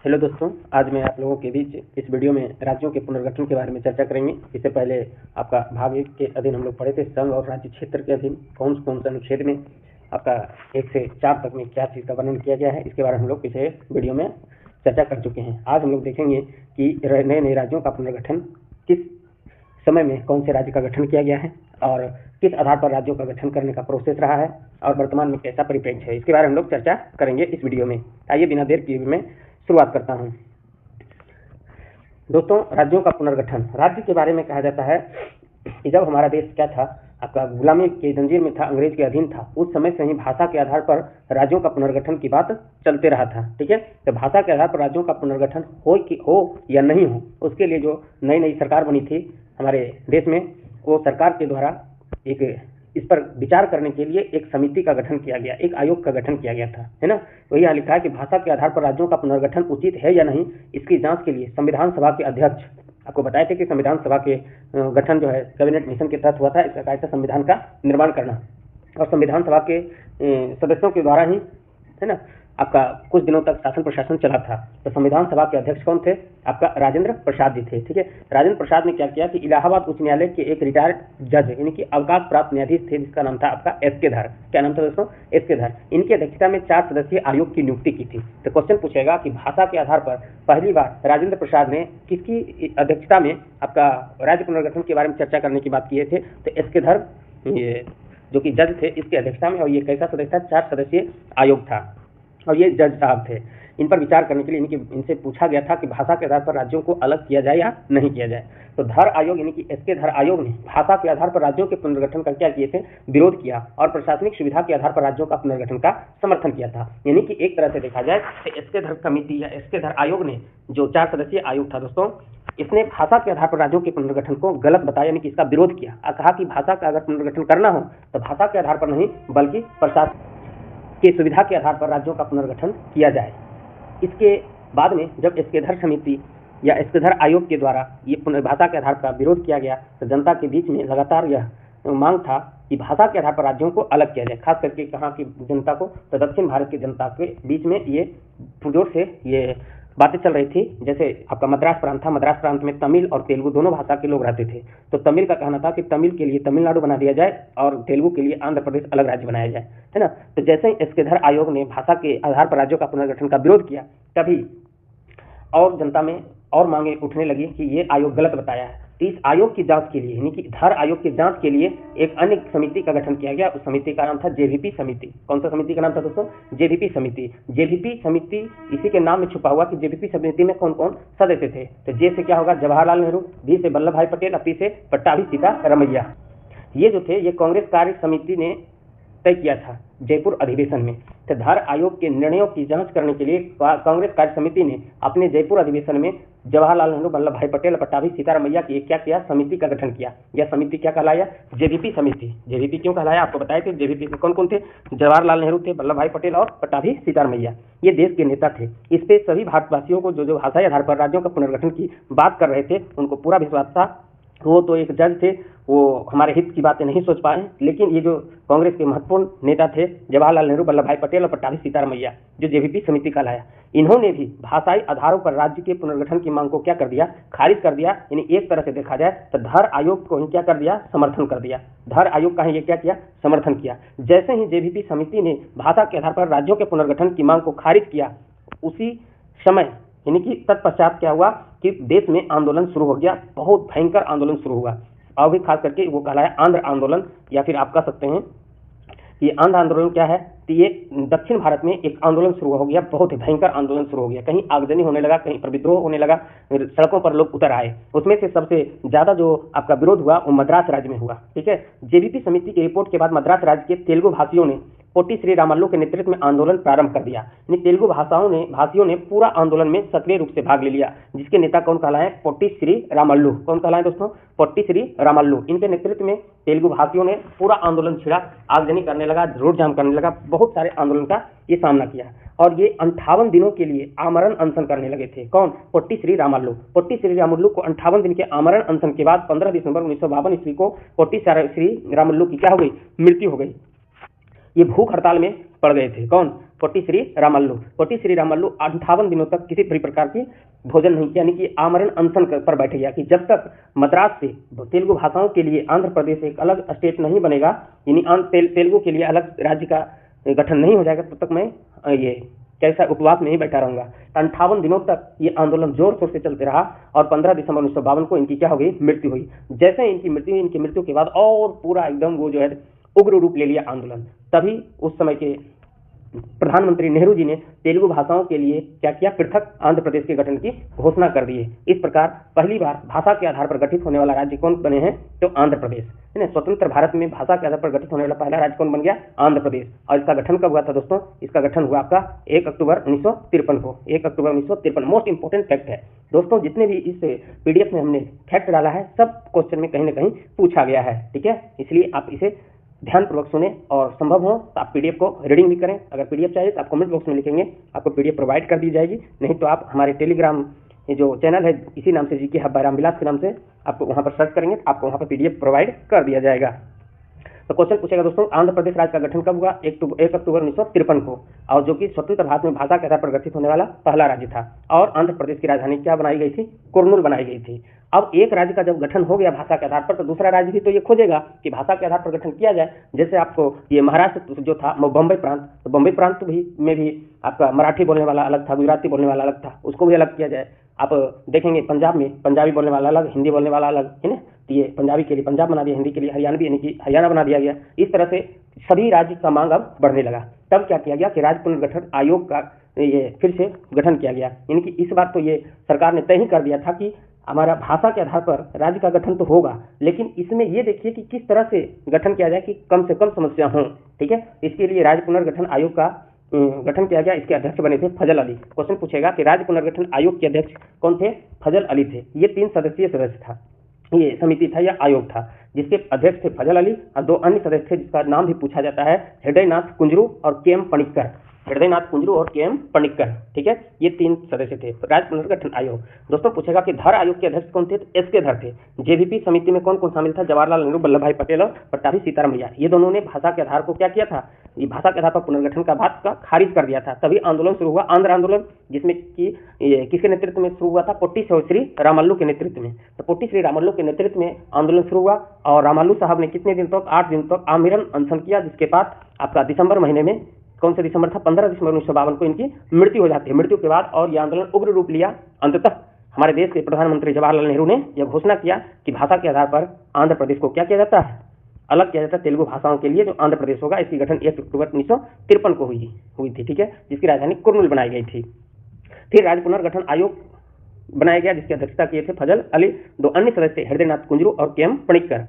Hello दोस्तों, आज मैं आप लोगों के बीच इस वीडियो में राज्यों के पुनर्गठन के बारे में चर्चा करेंगे। इससे पहले आपका भाग 1 के अधीन हम लोग पढ़े थे संघ और राज्य क्षेत्र के अधीन कौन से अनुच्छेद में आपका 1 से 4 तक में क्या चीज़ का वर्णन किया गया है, इसके बारे में हम लोग पिछले वीडियो में चर्चा कर चुके हैं। आज हम लोग देखेंगे कि नए नए राज्यों का पुनर्गठन किस समय में कौन से राज्य का गठन किया गया है और किस आधार पर राज्यों का गठन करने का प्रोसेस रहा है और वर्तमान में कैसा परिप्रेक्ष्य है, इसके बारे में हम लोग चर्चा करेंगे इस वीडियो में। आइए बिना देर किए मैं शुरुआत करता हूं। दोस्तों, राज्यों का पुनर्गठन, राज्य के बारे में कहा जाता है कि जब हमारा देश क्या था, आपका गुलामी के जंजीर में था, अंग्रेज के अधीन था, उस समय से ही भाषा के आधार पर राज्यों का पुनर्गठन की बात चलते रहा था। ठीक है, तो भाषा के आधार पर राज्यों का पुनर्गठन हो या नहीं हो, उसके लिए जो नई नई सरकार बनी थी हमारे देश में, वो सरकार के द्वारा इस पर विचार करने के लिए एक समिति का गठन किया गया, एक आयोग का गठन किया गया था, है ना। तो यहाँ लिखा है कि भाषा के आधार पर राज्यों का पुनर्गठन उचित है या नहीं, इसकी जांच के लिए संविधान सभा के अध्यक्ष, आपको बताए थे कि संविधान सभा के गठन जो है कैबिनेट मिशन के तहत हुआ था, इसका कार्य था संविधान का निर्माण करना, और संविधान सभा के सदस्यों के द्वारा ही, है ना, आपका कुछ दिनों तक शासन प्रशासन चला था। तो संविधान सभा के अध्यक्ष कौन थे? आपका राजेंद्र प्रसाद जी थे। ठीक है, राजेंद्र प्रसाद ने क्या किया कि इलाहाबाद उच्च न्यायालय के एक रिटायर्ड जज, यानी कि अवकाश प्राप्त न्यायाधीश थे, जिसका नाम था आपका एस.के. धर। क्या नाम था दोस्तों? एस.के. धर। इनकी अध्यक्षता में 4 सदस्यीय आयोग की नियुक्ति की थी। तो क्वेश्चन पूछेगा कि भाषा के आधार पर पहली बार राजेंद्र प्रसाद ने किसकी अध्यक्षता में आपका राज्य पुनर्गठन के बारे में चर्चा करने की बात किए थे? तो एस.के. धर ये जो कि जज थे, इसकी अध्यक्षता में, और ये कैसा सदस्य था? 4 सदस्यीय आयोग था, और ये जज साहब थे। इन पर विचार करने के लिए इनसे पूछा गया था कि भाषा के आधार पर राज्यों को अलग किया जाए या नहीं किया जाए। तो धर आयोग यानी कि एस.के. धर आयोग ने भाषा के आधार पर राज्यों के पुनर्गठन का क्या किए थे? विरोध किया, और प्रशासनिक सुविधा के आधार पर राज्यों का पुनर्गठन का समर्थन किया था। यानी कि एक तरह से देखा जाए तो एस.के. धर कमेटी या एस.के. धर आयोग ने, जो 4 सदस्यीय आयोग था दोस्तों, इसने भाषा के आधार पर राज्यों के पुनर्गठन को गलत बताया, यानी कि इसका विरोध किया और कहा कि भाषा का अगर पुनर्गठन करना हो तो भाषा के आधार पर नहीं, बल्कि प्रशासन की सुविधा के आधार पर राज्यों का पुनर्गठन किया जाए। इसके बाद में जब एस.के. धर समिति या एस.के. धर आयोग के द्वारा ये भाषा के आधार पर विरोध किया गया, तो जनता के बीच में लगातार यह मांग था कि भाषा के आधार पर राज्यों को अलग किया जाए। खास करके कहाँ की जनता को? तो दक्षिण भारत की जनता के बीच में ये पुरजोर से ये बातें चल रही थी। जैसे आपका मद्रास प्रांत था, मद्रास प्रांत में तमिल और तेलुगु दोनों भाषा के लोग रहते थे। तो तमिल का कहना था कि तमिल के लिए तमिलनाडु बना दिया जाए और तेलुगु के लिए आंध्र प्रदेश अलग राज्य बनाया जाए, है ना। तो जैसे ही एस.के. धर आयोग ने भाषा के आधार पर राज्यों का पुनर्गठन का विरोध किया, तभी और जनता में और मांगे उठने लगी कि ये आयोग गलत बताया है। तो इस आयोग की जांच के लिए, यानी कि धर आयोग की जांच के लिए एक अन्य समिति का गठन किया गया। उस समिति का नाम था जेवीपी समिति। कौन सा समिति का नाम था दोस्तों? जेवीपी समिति। जेवीपी समिति इसी के नाम में छुपा हुआ कि जेवीपी समिति में कौन कौन सदस्य थे। तो जे से क्या होगा? जवाहरलाल नेहरू, बी से वल्लभ भाई पटेल, और पी से पट्टाभी सीतारमैया। ये जो थे, ये कांग्रेस कार्य समिति ने तय किया था जयपुर अधिवेशन में। तो धर आयोग के निर्णयों की जांच करने के लिए कांग्रेस कार्य समिति ने अपने जयपुर अधिवेशन में जवाहरलाल नेहरू, वल्लभ भाई पटेल और पट्टाभी सीतारमैया की क्या किया? समिति का गठन किया। यह समिति क्या कहलाया? जेवीपी समिति। जेवीपी क्यों कहलाया? आपको बताए थे। जेवीपी में कौन कौन थे? जवाहरलाल नेहरू थे, वल्लभ भाई पटेल और पट्टाभी सीतारमैया, ये देश के नेता थे। इस पे सभी भारतवासियों को जो भाषाई आधार पर राज्यों का पुनर्गठन की बात कर रहे थे, उनको पूरा विश्वास था। वो तो एक जज थे, वो हमारे हित की बातें नहीं सोच पाए, लेकिन ये जो कांग्रेस के महत्वपूर्ण नेता थे, जवाहरलाल नेहरू, वल्लभ भाई पटेल और पट्टाभी सीतारमैया, जो जेवीपी समिति का लाया, इन्होंने भी भाषाई आधारों पर राज्य के पुनर्गठन की मांग को क्या कर दिया? खारिज कर दिया। यानी एक तरह से देखा जाए तो धर आयोग को ही क्या कर दिया? समर्थन कर दिया। धर आयोग का ही ये क्या किया? समर्थन किया। जैसे ही जेवीपी समिति ने भाषा के आधार पर राज्यों के पुनर्गठन की मांग को खारिज किया, उसी समय यानी कि तत्पश्चात क्या हुआ कि देश में आंदोलन शुरू हो गया। बहुत भयंकर आंदोलन शुरू हुआ, और भी खास करके वो कहलाया आंध्र आंदोलन, या फिर आप कह सकते हैं ये आंध्र आंदोलन क्या है? तो ये दक्षिण भारत में एक आंदोलन शुरू हो गया, बहुत ही भयंकर आंदोलन शुरू हो गया। कहीं आगजनी होने लगा, कहीं पर विद्रोह होने लगा, सड़कों पर लोग उतर आए। उसमें से सबसे ज्यादा जो आपका विरोध हुआ वो मद्रास राज्य में हुआ। ठीक है, जेवीपी समिति की रिपोर्ट के बाद मद्रास राज्य के तेलुगु भाषियों ने पोट्टी श्री रामल्लू के नेतृत्व में आंदोलन प्रारंभ कर दिया। तेलुगु भाषियों ने पूरा आंदोलन में सक्रिय रूप से भाग ले लिया, जिसके नेता कौन कहलाए? पोट्टी श्री रामल्लू। कौन कहलाए दोस्तों? पोट्टी श्री रामल्लू। इनके नेतृत्व में तेलुगु भाषियों ने पूरा आंदोलन छिड़ा, आगजनी करने लगा, रोड जाम करने लगा, बहुत सारे आंदोलन का ये सामना किया, और ये 58 दिनों के लिए आमरण अनशन करने लगे थे। कौन? पोट्टी श्री रामल्लू। पोट्टी श्री रामल्लू को 58 दिन के आमरण अनशन के बाद 15 दिसंबर 1952 ईस्वी को पोट्टी श्री रामल्लू की क्या हो गई? मृत्यु हो गई। ये भूख हड़ताल में पड़ गए थे। कौन? पोटी श्री रामल्लू 58 दिनों तक किसी भी प्रकार की भोजन नहीं किया, यानी कि आमरण अनशन पर बैठ गया कि जब तक मद्रास से तेलुगु भाषाओं के लिए आंध्र प्रदेश एक अलग स्टेट नहीं बनेगा, यानी तेलुगु के लिए अलग राज्य का गठन नहीं हो जाएगा, तब तक मैं ये कैसा उपवास में ही बैठा रहूंगा। 58 दिनों तक ये आंदोलन जोर शोर से चलते रहा और 15 दिसंबर 1952 को इनकी क्या हो गई, मृत्यु हुई। जैसे ही इनकी मृत्यु के बाद और पूरा एकदम वो जो है उग्र रूप ले लिया आंदोलन। तभी उस समय के प्रधानमंत्री नेहरू जी ने तेलुगु भाषाओं के लिए क्या किया, पृथक आंध्र प्रदेश के गठन की घोषणा कर दी है। इस प्रकार पहली बार भाषा के आधार पर गठित होने वाला राज्य कौन बने हैं, तो आंध्र प्रदेश है ना। स्वतंत्र भारत में भाषा के आधार पर गठित होने वाला पहला राज्य कौन बन गया, आंध्र प्रदेश। और इसका गठन कब हुआ था दोस्तों, इसका गठन हुआ आपका 1 अक्टूबर 1953 को। 1 अक्टूबर 1953 मोस्ट इंपोर्टेंट फैक्ट है दोस्तों। जितने भी इस पीडीएफ में हमने फैक्ट डाला है सब क्वेश्चन में कहीं ना कहीं पूछा गया है, ठीक है। इसलिए आप इसे ध्यानपूर्वक सुने और संभव हो तो आप पीडीएफ को रीडिंग भी करें। अगर पीडीएफ चाहिए तो आप कमेंट बॉक्स में लिखेंगे, आपको पीडीएफ प्रोवाइड कर दी जाएगी। नहीं तो आप हमारे टेलीग्राम जो चैनल है इसी नाम से जीके हब बाय रामविलास के नाम से आपको वहां पर सर्च करेंगे तो आपको वहां पर पीडीएफ प्रोवाइड कर दिया जाएगा। तो क्वेश्चन पूछेगा दोस्तों, आंध्र प्रदेश राज्य का गठन कब हुआ, 1 अक्टूबर 1953 को, और जो कि स्वतंत्र भारत में भाषा के आधार पर गठित होने वाला पहला राज्य था। और आंध्र प्रदेश की राजधानी क्या बनाई गई थी, कुर्नूल बनाई गई थी। अब एक राज्य का जब गठन हो गया भाषा के आधार पर, तो दूसरा राज्य भी तो ये खोजेगा कि भाषा के आधार पर गठन किया जाए। जैसे आपको ये महाराष्ट्र जो था बम्बई प्रांत, तो बम्बई प्रांत में भी आपका मराठी बोलने वाला अलग था, गुजराती बोलने वाला अलग था, उसको भी अलग किया जाए। आप देखेंगे पंजाब में पंजाबी बोलने वाला अलग, हिंदी बोलने वाला अलग, है ना। तो ये पंजाबी के लिए पंजाब बना दिया, हिंदी के लिए हरियाणवी यानी कि हरियाणा बना दिया गया। इस तरह से सभी राज्य का मांग अब बढ़ने लगा। तब क्या किया गया कि राज्य पुनर्गठन आयोग का ये फिर से गठन किया गया। यानी कि इस बार तो ये सरकार ने तय ही कर दिया था कि हमारा भाषा के आधार पर राज्य का गठन तो होगा, लेकिन इसमें ये देखिए कि किस तरह से गठन किया जाए कि कम से कम समस्या हो, ठीक है। इसके लिए राज्य पुनर्गठन आयोग का गठन किया गया। इसके अध्यक्ष बने थे फजल अली। क्वेश्चन पूछेगा कि राज्य पुनर्गठन आयोग के अध्यक्ष कौन थे, फजल अली थे। ये 3 सदस्यीय सदस्य था, ये समिति था या आयोग था, जिसके अध्यक्ष थे फजल अली और 2 अन्य सदस्य थे जिसका नाम भी पूछा जाता है, हृदयनाथ कुंजरू और के एम पणिक्कर। हृदयनाथ कुंजरू और के एम पणिक्कर, ठीक है। ये 3 सदस्य थे राज्य पुनर्गठन आयोग। दोस्तों पूछेगा कि धर आयोग के अध्यक्ष कौन थे, तो एस के धर थे। जेवीपी समिति में कौन कौन शामिल था, जवाहरलाल नेहरू, वल्लभ भाई पटेल और पट्टाभी सीतारामैया। ये दोनों ने भाषा के आधार को क्या किया था, ये भाषा के आधार पर पुनर्गठन का बात का खारिज कर दिया था। तभी आंदोलन शुरू हुआ, आंध्र आंदोलन, जिसमें कि किसके नेतृत्व में शुरू हुआ था, पोटी श्री रामल्लू के नेतृत्व में। तो पोटी श्री रामल्लू के नेतृत्व में आंदोलन शुरू हुआ और रामल्लू साहब ने कितने दिन तक, 8 दिन तक आमरण अनशन किया, जिसके बाद आपका दिसंबर महीने में, कौन सा दिसंबर था, 15 दिसंबर 1952 को इनकी मृत्यु हो जाती है। मृत्यु के बाद और यह आंदोलन उग्र रूप लिया। अंततः हमारे देश के प्रधानमंत्री जवाहरलाल नेहरू ने यह घोषणा किया कि भाषा के आधार पर आंध्र प्रदेश को क्या किया जाता है, अलग किया जाता है तेलुगु भाषाओं के लिए, जो आंध्र प्रदेश होगा। इसकी गठन 1 अक्टूबर 1953 को हुई थी, ठीक है, जिसकी राजधानी कुर्नूल बनाई गई थी। फिर राज्य पुनर्गठन आयोग बनाया गया, जिसकी अध्यक्षता किए थे फजल अली। 2 अन्य सदस्य हृदयनाथ कुंजरू और के एम पणिक्कर।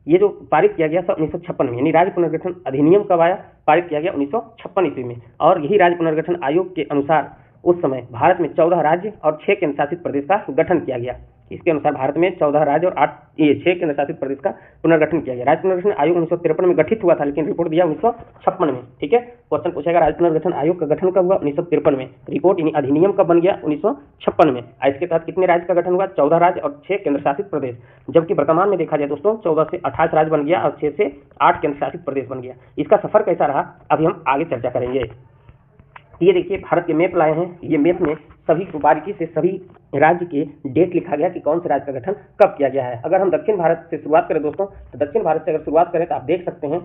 ये जो पारित किया गया था 1956 में, यानी राज्य पुनर्गठन अधिनियम कब आया, पारित किया गया 1956 ईस्वी में। और यही राज्य पुनर्गठन आयोग के अनुसार उस समय भारत में 14 राज्य और 6 केंद्र शासित प्रदेश का गठन किया गया। इसके अनुसार भारत में 14 राज्य और 6 केंद्र शासित प्रदेश का पुनर्गठन किया गया। राज्य पुनर्गठन आयोग 1953 में गठित हुआ था, लेकिन रिपोर्ट दिया 1956 में, ठीक है। क्वेश्चन पूछेगा राज्य पुनर्गठन आयोग का गठन कब हुआ, 1953 में। रिपोर्ट यानी अधिनियम कब बन गया, 1956 में। इसके तहत कितने राज्य का गठन हुआ, 14 राज्य और 6 केंद्र शासित प्रदेश। जबकि वर्तमान में देखा जाए दोस्तों 14 से 28 राज्य बन गया और 6 से 8 केंद्र शासित प्रदेश बन गया। इसका सफर कैसा रहा अभी हम आगे चर्चा करेंगे। ये देखिए भारत के मैप लाए हैं। ये मैप में सभी को बारीकी से सभी राज्य के डेट लिखा गया कि कौन से राज्य का गठन कब किया गया है। अगर हम दक्षिण भारत से शुरुआत करें दोस्तों, तो दक्षिण भारत से अगर शुरुआत करें तो आप देख सकते हैं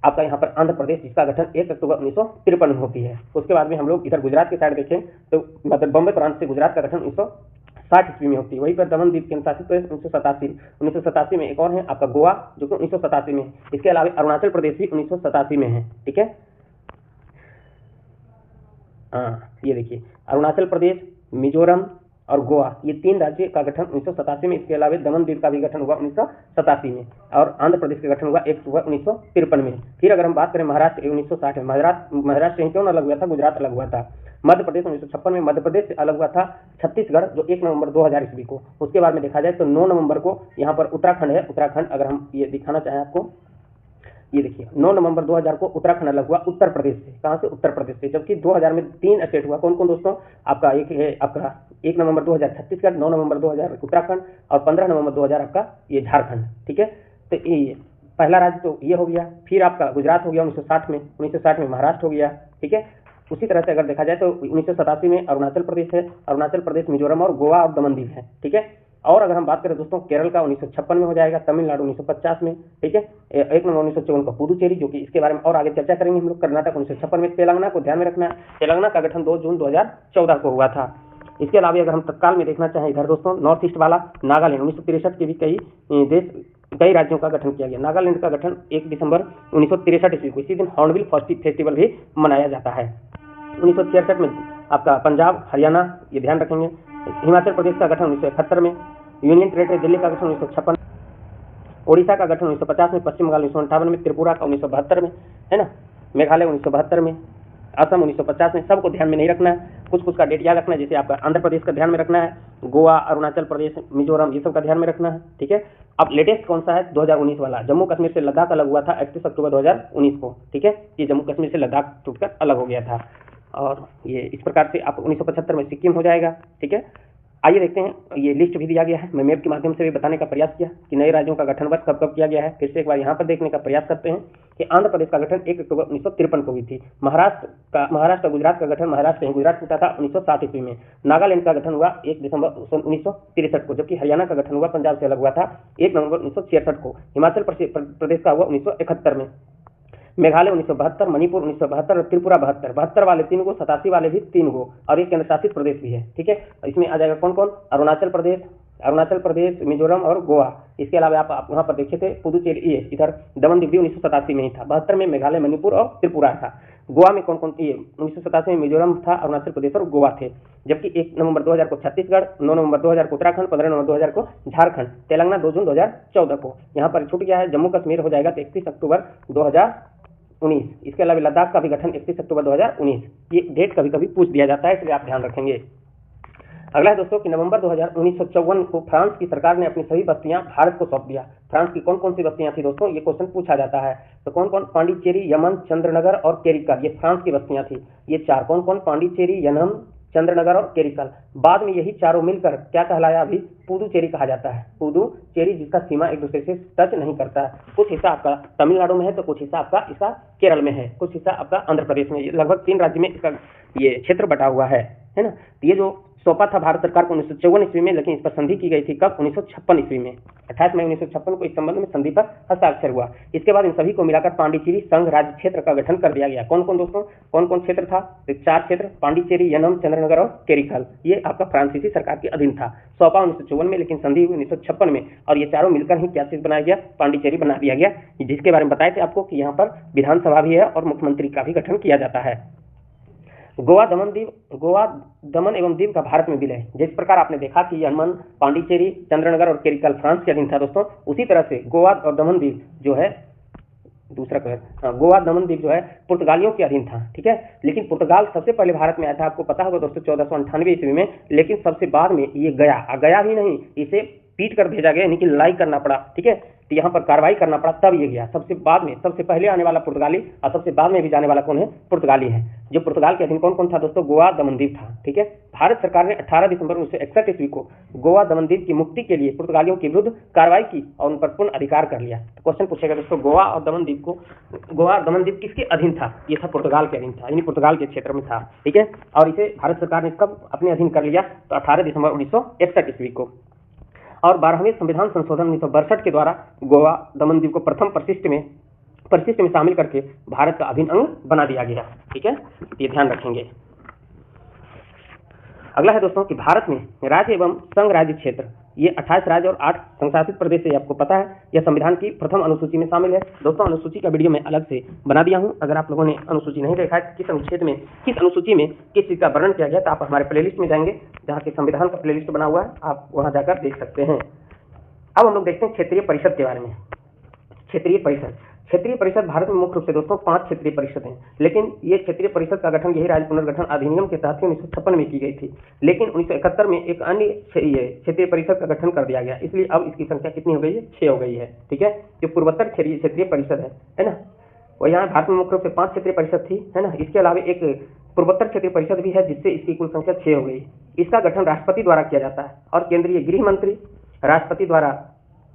आपका यहाँ पर आंध्र प्रदेश, जिसका गठन 1 अक्टूबर 1953 में होती है। उसके बाद में हम लोग इधर गुजरात के साइड देखें तो मतलब बम्बई प्रांत से गुजरात का गठन 1960 ईस्वी में होती है। वहीं पर दमन द्वीप केंद्र शासित प्रदेश 1987 में। एक और है आपका गोवा, जो कि 1987 में। इसके अलावा अरुणाचल प्रदेश भी 1987 में है, ठीक है। हाँ, ये देखिए अरुणाचल प्रदेश, मिजोरम और गोवा, ये 3 राज्य का गठन 1987 में। इसके अलावा दमन द्वीप का भी गठन हुआ 1987 में और आंध्र प्रदेश का गठन हुआ 1 अक्टूबर 1953 में। फिर अगर हम बात करें महाराष्ट्र 1960 में, महाराष्ट्र कहीं क्यों अलग हुआ था, गुजरात अलग हुआ था। मध्य प्रदेश 1956 में, मध्य प्रदेश से अलग हुआ था छत्तीसगढ़, जो 1 नवंबर 2000 ईस्वी को। उसके बाद में देखा जाए तो 9 नवंबर को यहाँ पर उत्तराखंड है। उत्तराखंड अगर हम ये दिखाना चाहें आपको, ये देखिए 9 नवंबर 2000 को उत्तराखंड अलग हुआ उत्तर प्रदेश से। कहाँ से, उत्तर प्रदेश से। जबकि 2000 में 3 स्टेट हुआ, कौन कौन दोस्तों, आपका एक है आपका 1 नवंबर 2000 छत्तीसगढ़, 9 नवंबर 2000 उत्तराखंड और 15 नवंबर 2000 आपका ये झारखंड, ठीक है। तो ये पहला राज्य तो ये हो गया। फिर आपका गुजरात हो गया 1960 में, 1960 में महाराष्ट्र हो गया, ठीक है। उसी तरह से अगर देखा जाए तो 1987 में अरुणाचल प्रदेश है, अरुणाचल प्रदेश, मिजोरम और गोवा और दमन दीव है, ठीक है। और अगर हम बात करें दोस्तों केरल का 1956 में हो जाएगा, तमिलनाडु 1950 में, ठीक है। 1 नंबर 1954 का पुदुचेरी, जो कि इसके बारे में और आगे चर्चा करेंगे हम लोग। कर्नाटक 1956 में। तेलंगाना को ध्यान में रखना है, तेलंगाना का गठन 2 जून 2014 को हुआ था। इसके अलावा अगर हम तत्काल में देखना चाहें इधर दोस्तों, नॉर्थ ईस्ट वाला नागालैंड 1963 के भी कई राज्यों का गठन किया गया। नागालैंड का गठन 1 दिसंबर 1963 ईस्वी को, इसी दिन हॉर्नबिल फेस्टिवल भी मनाया जाता है। 1966 में आपका पंजाब, हरियाणा, ये ध्यान रखेंगे। हिमाचल प्रदेश का गठन 1971 में। यूनियन टेरिटरी दिल्ली का गठन 1956, ओडिशा का गठन 1950 में, पश्चिम बंगाल 1958 में, त्रिपुरा का 1972 में, है ना, मेघालय 1972 में, असम 1950 में। सबको ध्यान में नहीं रखना है, कुछ कुछ का डेट याद रखना है, जैसे आपका आंध्र प्रदेश का ध्यान में रखना है, गोवा, अरुणाचल प्रदेश, मिजोरम, ये सब का ध्यान में रखना है, ठीक है। अब लेटेस्ट कौन सा है, 2019 वाला, जम्मू कश्मीर से लद्दाख अलग हुआ था 31 अक्टूबर 2019 को, ठीक है। ये जम्मू कश्मीर से लद्दाख टूटकर अलग हो गया था। और ये इस प्रकार से आप 1975 में सिक्किम हो जाएगा, ठीक है। आइए देखते हैं, ये लिस्ट भी दिया गया है, मैं मैप के माध्यम से भी बताने का प्रयास किया कि नए राज्यों का गठन वर्ष कब कब किया गया है। फिर से एक बार यहाँ पर देखने का प्रयास करते हैं कि आंध्र प्रदेश का गठन 1 अक्टूबर 1953 को हुई थी। महाराष्ट्र गुजरात का गठन, महाराष्ट्र गुजरात टूटा था 1960 ईस्वी में। नागालैंड का गठन हुआ 1 दिसंबर 1963 को, जबकि हरियाणा का गठन हुआ पंजाब से अलग हुआ था 1 नवंबर 1966 को। हिमाचल प्रदेश का हुआ 1971 में। मेघालय 1972, मणिपुर 1972 और त्रिपुरा 72 वाले 3 गो, 87 वाले भी 3 गो, और एक केंद्र शासित प्रदेश भी है, ठीक है। इसमें आ जाएगा कौन कौन, अरुणाचल प्रदेश, मिजोरम और गोवा। इसके अलावा आप वहाँ पर देखे थे पुदुचेरी, ये इधर दमन दीव 1987 में ही था। 72 में मेघालय, मणिपुर और त्रिपुरा था। गोवा में कौन कौन, ये 1987 में मिजोरम था, अरुणाचल प्रदेश और गोवा थे। जबकि 1 नवंबर 2000 को छत्तीसगढ़, 9 नवंबर 2000 को उत्तराखंड, 15 नवंबर 2000 को झारखंड, तेलंगाना 2 जून 2014 को। यहाँ पर छूट गया है, जम्मू कश्मीर हो जाएगा 31 अक्टूबर 2019। इसके अलावा लद्दाख का भी गठन 31 अक्टूबर 2019। ये डेट कभी कभी पूछ दिया जाता है, इसलिए आप ध्यान रखेंगे। अगला है दोस्तों कि नवंबर 1954 को फ्रांस की सरकार ने अपनी सभी बस्तियां भारत को सौंप दिया। फ्रांस की कौन कौन सी बस्तियां थी दोस्तों, ये क्वेश्चन पूछा जाता है। तो कौन कौन, पांडिचेरी, यमन, चंद्रनगर और केरिकल, ये फ्रांस की बस्तियां थी। ये 4 कौन कौन, पांडिचेरी, यमन, चंद्रनगर और केरिकल। बाद में यही चारों मिलकर क्या कहलाया, अभी पुदुचेरी कहा जाता है। पुदुचेरी, जिसका सीमा एक दूसरे से टच नहीं करता है। कुछ हिस्सा आपका तमिलनाडु में है, तो कुछ हिस्सा आपका इसका केरल में है, कुछ हिस्सा आपका आंध्र प्रदेश में। लगभग 3 राज्य में इसका ये क्षेत्र बटा हुआ है ना। तो ये जो सौंपा था भारत सरकार को 1954 ईस्वी में, लेकिन इस पर संधि की गई थी कब, 1956 ईस्वी में। 28 मई 1956 को इस संबंध में संधि पर हस्ताक्षर हुआ। इसके बाद इन सभी को मिलाकर पांडिचेरी संघ राज्य क्षेत्र का गठन कर दिया गया। कौन कौन दोस्तों, कौन कौन क्षेत्र था, तो 4 क्षेत्र, पांडिचेरी, यनम, चंद्रनगर और केरिकल। ये आपका फ्रांसीसी सरकार के अधीन था। सौंपा 1954 में, लेकिन संधि 1956 में, और ये चारों मिलकर ही क्या चीज बनाया गया, पांडिचेरी बना दिया गया, जिसके बारे में बताए थे आपको कि यहाँ पर विधानसभा भी है और मुख्यमंत्री का भी गठन किया जाता है। गोवा दमन एवं दीव का भारत में विलय। जिस प्रकार आपने देखा कि यमन, पांडिचेरी, चंद्रनगर और केरिकल फ्रांस के अधीन था दोस्तों, उसी तरह से गोवा और दमन दीव जो है, गोवा दमन द्वीप जो है पुर्तगालियों के अधीन था, ठीक है। लेकिन पुर्तगाल सबसे पहले भारत में आया था, आपको पता होगा दोस्तों 1498 ईस्वी में। लेकिन सबसे बाद में ये गया ही नहीं, इसे पीट कर भेजा गया, यानी कि लड़ाई करना पड़ा, ठीक है। तो यहाँ पर कार्रवाई करना पड़ा, तब ये गया। सबसे बाद में, सबसे पहले आने वाला पुर्तगाली और सबसे बाद में भी जाने वाला कौन है, पुर्तगाली है। जो पुर्तगाल के अधीन कौन कौन था दोस्तों, गोवा दमन द्वीप था, ठीक है। भारत सरकार ने 18 दिसंबर 1961 ईस्वी को गोवा दमन द्वीप की मुक्ति के लिए पुर्तगालियों के विरुद्ध कार्रवाई की और उन पर पूर्ण अधिकार कर लिया। तो क्वेश्चन पूछेगा दोस्तों, गोवा और दमन द्वीप किसके अधीन था, ये था पुर्तगाल के अधीन था, यानी पुर्तगाल के क्षेत्र में था, ठीक है। और इसे भारत सरकार ने कब अपने अधीन कर लिया, तो 18 दिसंबर 1961 ईस्वी को। और 12वें संविधान संशोधन 1962 के द्वारा गोवा दमन द्वीप को प्रथम परिशिष्ट में शामिल करके भारत का अभिन्न अंग बना दिया गया, ठीक है। ये ध्यान रखेंगे। अगला है दोस्तों कि भारत में राज्य एवं संघ राज्य क्षेत्र, ये 28 राज्य और 8 संशासित प्रदेश है, आपको पता है। यह संविधान की प्रथम अनुसूची में शामिल है। दोस्तों अनुसूची का वीडियो मैं अलग से बना दिया हूं, अगर आप लोगों ने अनुसूची नहीं देखा है, किस अनुच्छेद में, किस अनुसूची में किस चीज का वर्णन किया गया, तो आप हमारे प्लेलिस्ट में जाएंगे, जहाँ के संविधान का प्लेलिस्ट बना हुआ है, आप वहां जाकर देख सकते हैं। अब हम लोग देखते हैं क्षेत्रीय परिषद के बारे में। क्षेत्रीय परिषद भारत में मुख्य रूप से दोस्तों 5 क्षेत्रीय परिषद हैं, लेकिन ये क्षेत्रीय परिषद का गठन यही राज्य पुनर्गठन अधिनियम के तहत 1956 में की गई थी। लेकिन 1971 में एक अन्य क्षेत्रीय परिषद का गठन कर दिया गया, इसलिए अब इसकी संख्या कितनी हो गई है, 6 हो गई है, ठीक है। जो पूर्वोत्तर क्षेत्रीय परिषद है ना, वो यहाँ भारत में मुख्य रूप से 5 क्षेत्रीय परिषद थी, है ना। इसके अलावा एक पूर्वोत्तर क्षेत्रीय परिषद भी है, जिससे इसकी कुल संख्या 6 हो गई। इसका गठन राष्ट्रपति द्वारा किया जाता है और केंद्रीय गृह मंत्री राष्ट्रपति द्वारा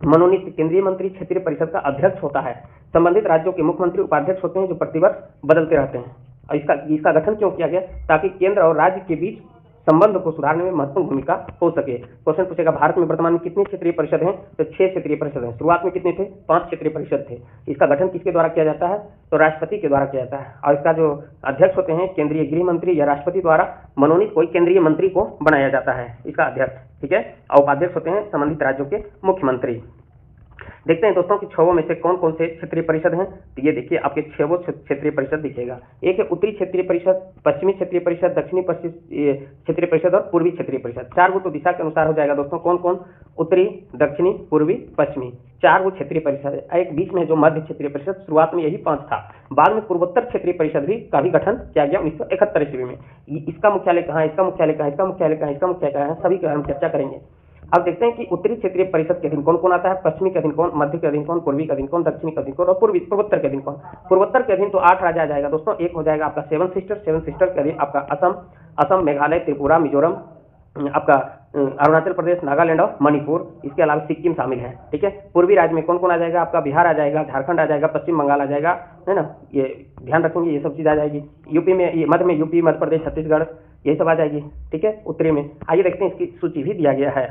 मनोनीत केंद्रीय मंत्री क्षेत्रीय परिषद का अध्यक्ष होता है। संबंधित राज्यों के मुख्यमंत्री उपाध्यक्ष होते हैं, जो प्रतिवर्ष बदलते रहते हैं, और इसका गठन क्यों किया गया? ताकि केंद्र और राज्य के बीच संबंध को सुधारने में महत्वपूर्ण भूमिका हो सके। क्वेश्चन पूछेगा भारत में वर्तमान में कितनी क्षेत्रीय परिषद हैं? तो 6 क्षेत्रीय परिषद हैं। शुरुआत में कितने थे? 5 क्षेत्रीय परिषद थे। इसका गठन किसके द्वारा किया जाता है? तो राष्ट्रपति के द्वारा किया जाता है। और इसका जो अध्यक्ष होते हैं केंद्रीय गृह मंत्री या राष्ट्रपति द्वारा मनोनीत कोई केंद्रीय मंत्री को बनाया जाता है इसका अध्यक्ष, ठीक है। और उपाध्यक्ष होते हैं संबंधित राज्यों के मुख्यमंत्री। देखते हैं दोस्तों कि 6 में से कौन कौन से क्षेत्रीय परिषद हैं। तो ये देखिए आपके 6 क्षेत्रीय परिषद दिखेगा। एक है उत्तरी क्षेत्रीय परिषद, पश्चिमी क्षेत्रीय परिषद, दक्षिणी पश्चिम क्षेत्रीय परिषद और पूर्वी क्षेत्रीय परिषद। 4 तो दिशा के अनुसार हो जाएगा दोस्तों। कौन कौन? उत्तरी, दक्षिणी, पूर्वी, पश्चिमी, 4 क्षेत्रीय परिषद है। एक बीच में जो मध्य क्षेत्रीय परिषद, शुरुआत में यही 5 था। बाद में पूर्वोत्तर क्षेत्रीय परिषद का भी गठन किया गया 1971 ईस्वी में। इसका मुख्यालय कहाँ है? इसका मुख्यालय कहाँ है? इसका मुख्यालय कहाँ है? इसका मुख्यालय कहाँ है? सभी का हम चर्चा करेंगे। अब देखते हैं कि उत्तरी क्षेत्रीय परिषद के अधीन कौन कौन आता है। पश्चिमी के अधीन कौन, मध्य के अधीन कौन, पूर्वी के अधीन कौन, दक्षिणी के अधीन कौन और पूर्वोत्तर के अधीन कौन। पूर्वोत्तर के अधीन तो 8 राज्य आ जाएगा दोस्तों। एक हो जाएगा आपका 7 सिस्टर के अधीन आपका असम, मेघालय, त्रिपुरा, मिजोरम, आपका अरुणाचल प्रदेश, नागालैंड और मणिपुर। इसके अलावा सिक्किम शामिल है, ठीक है। पूर्वी राज्य में कौन कौन आ जाएगा? आपका बिहार आ जाएगा, झारखंड आ जाएगा, पश्चिम बंगाल आ जाएगा, है ना। ये ध्यान रखेंगे, ये सब चीज आ जाएगी। यूपी में, ये मध्य में यूपी, मध्य प्रदेश, छत्तीसगढ़, यही सब आ जाएगी, ठीक है। उत्तरी में आइए देखते हैं, इसकी सूची भी दिया गया है।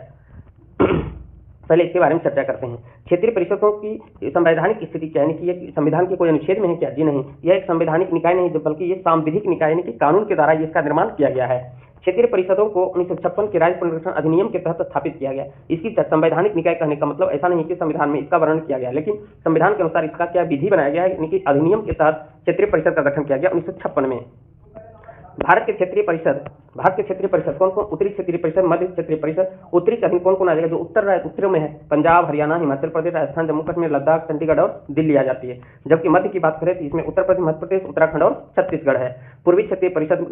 पहले इसके बारे में चर्चा करते हैं। क्षेत्रीय परिषदों की संवैधानिक स्थिति क्या है, यानी कि ये संविधान के कोई अनुच्छेद में है क्या? जी नहीं, यह एक संवैधानिक निकाय नहीं बल्कि ये सांविधिक निकाय यानी कि कानून के द्वारा इसका निर्माण किया गया है। क्षेत्रीय परिषदों को 1956 के राज्य पुनर्गठन अधिनियम के तहत स्थापित किया गया। इसकी संवैधानिक निकाय कहने का मतलब ऐसा नहीं कि संविधान में इसका वर्णन किया गया, लेकिन संविधान के अनुसार इसका क्या विधि बनाया गया है, यानी कि अधिनियम के तहत क्षेत्रीय परिषद का गठन किया गया 1956 में। भारत के क्षेत्रीय परिषद कौन कौन? उत्तरी क्षेत्रीय परिषद, मध्य क्षेत्रीय परिषद। उत्तरी के अधीन कौन कौन आ जाएगा? जो उत्तर में है, पंजाब, हरियाणा, हिमाचल प्रदेश, राजस्थान, जम्मू कश्मीर, लद्दाख, चंडीगढ़ और दिल्ली आ जाती है। जबकि मध्य की बात करें तो इसमें उत्तर प्रदेश, मध्य प्रदेश, उत्तराखंड और छत्तीसगढ़ है। पूर्वी क्षेत्रीय परिषद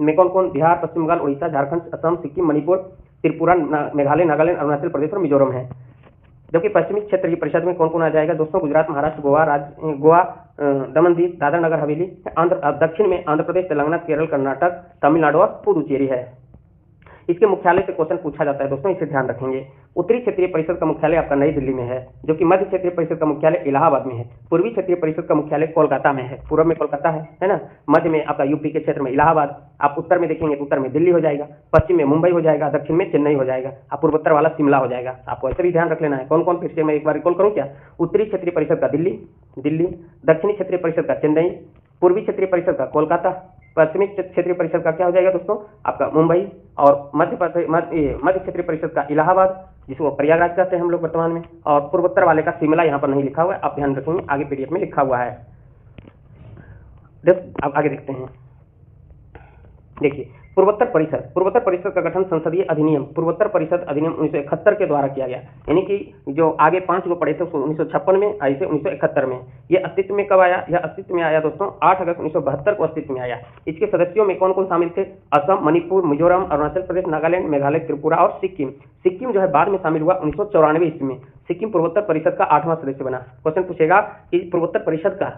में कौन कौन? बिहार, पश्चिम बंगाल, उड़ीसा, झारखंड, असम, सिक्किम, मणिपुर, त्रिपुरा, मेघालय, नागालैंड, अरुणाचल प्रदेश और मिजोरम है। जबकि पश्चिमी क्षेत्र की परिषद में कौन कौन आ जाएगा दोस्तों? गुजरात, महाराष्ट्र, गोवा, दमन दीव, दादरा नगर हवेली, दक्षिण में आंध्र प्रदेश, तेलंगाना, केरल, कर्नाटक, तमिलनाडु और पुडुचेरी है। इसके मुख्यालय से क्वेश्चन पूछा जाता है दोस्तों, इसे ध्यान रखेंगे। उत्तरी क्षेत्रीय परिषद का मुख्यालय आपका नई दिल्ली में है, जो कि मध्य क्षेत्रीय परिषद का मुख्यालय इलाहाबाद में है। पूर्वी क्षेत्रीय परिषद का मुख्यालय कोलकाता में है, पूर्व में कोलकाता है ना। मध्य में आपका यूपी के क्षेत्र में इलाहाबाद। आप उत्तर में देखेंगे तो उत्तर में दिल्ली हो जाएगा, पश्चिम में मुंबई हो जाएगा, दक्षिण में चेन्नई हो जाएगा, आप पूर्वोत्तर वाला शिमला हो जाएगा। आपको ऐसे भी ध्यान रख लेना है। कौन कौन? फिर से मैं एक बार रिकॉल करूँ क्या? उत्तरी क्षेत्रीय परिषद का दिल्ली, दक्षिणी क्षेत्रीय परिषद का चेन्नई, पूर्वी क्षेत्रीय परिषद का कोलकाता, पश्चिमी क्षेत्रीय परिषद का क्या हो जाएगा दोस्तों? आपका मुंबई, और मध्य क्षेत्रीय परिषद का इलाहाबाद, जिसको प्रयागराज कहते हैं हम लोग वर्तमान में, और पूर्वोत्तर वाले का शिमला यहाँ पर नहीं लिखा हुआ है, आप ध्यान रखेंगे, आगे पीडीएफ में लिखा हुआ है। अब आगे देखते हैं। देखिए, पूर्वोत्तर परिषद का गठन संसदीय अधिनियम पूर्वोत्तर परिषद अधिनियम 1971 के द्वारा किया गया। यानी कि जो आगे 5 पढ़े थे 1956 में, ऐसे 1971 में। ये अस्तित्व में कब आया? यह अस्तित्व में आया दोस्तों 8 अगस्त 1972 को अस्तित्व में आया। इसके सदस्यों में कौन कौन शामिल थे? असम, मणिपुर, मिजोरम, अरुणाचल प्रदेश, नागालैंड, मेघालय, त्रिपुरा और सिक्किम जो है बाद में शामिल हुआ 1994 ईस्वी में। सिक्किम पूर्वोत्तर परिषद का 8वां सदस्य बना। क्वेश्चन पूछेगा कि पूर्वोत्तर परिषद का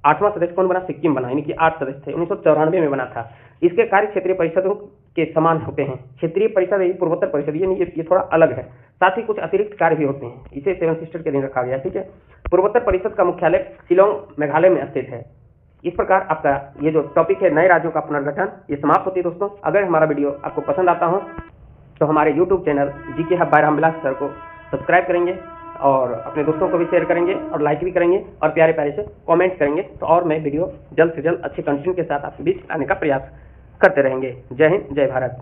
8वां सदस्य कौन बना? सिक्किम बना, यानी कि 8 सदस्य थे, 1994 में बना था। इसके कार्य क्षेत्रीय परिषदों के समान होते हैं। क्षेत्रीय परिषद यही पूर्वोत्तर परिषद, ये थोड़ा अलग है। साथ ही कुछ अतिरिक्त कार्य भी होते हैं। इसे 7 सिस्टर के अधीन रखा गया, ठीक है। पूर्वोत्तर परिषद का मुख्यालय शिलोंग, मेघालय में स्थित है। इस प्रकार आपका ये जो टॉपिक है नए राज्यों का पुनर्गठन, ये समाप्त होती है दोस्तों। अगर हमारा वीडियो आपको पसंद आता हो तो हमारे YouTube channel GK hub by Ramvilas sir को सब्सक्राइब करेंगे और अपने दोस्तों को भी शेयर करेंगे और लाइक भी करेंगे और प्यारे प्यारे से कमेंट करेंगे, तो और मैं वीडियो जल्द से जल्द अच्छे कंटेंट के साथ आपके बीच आने का प्रयास करते रहेंगे। जय हिंद, जय भारत।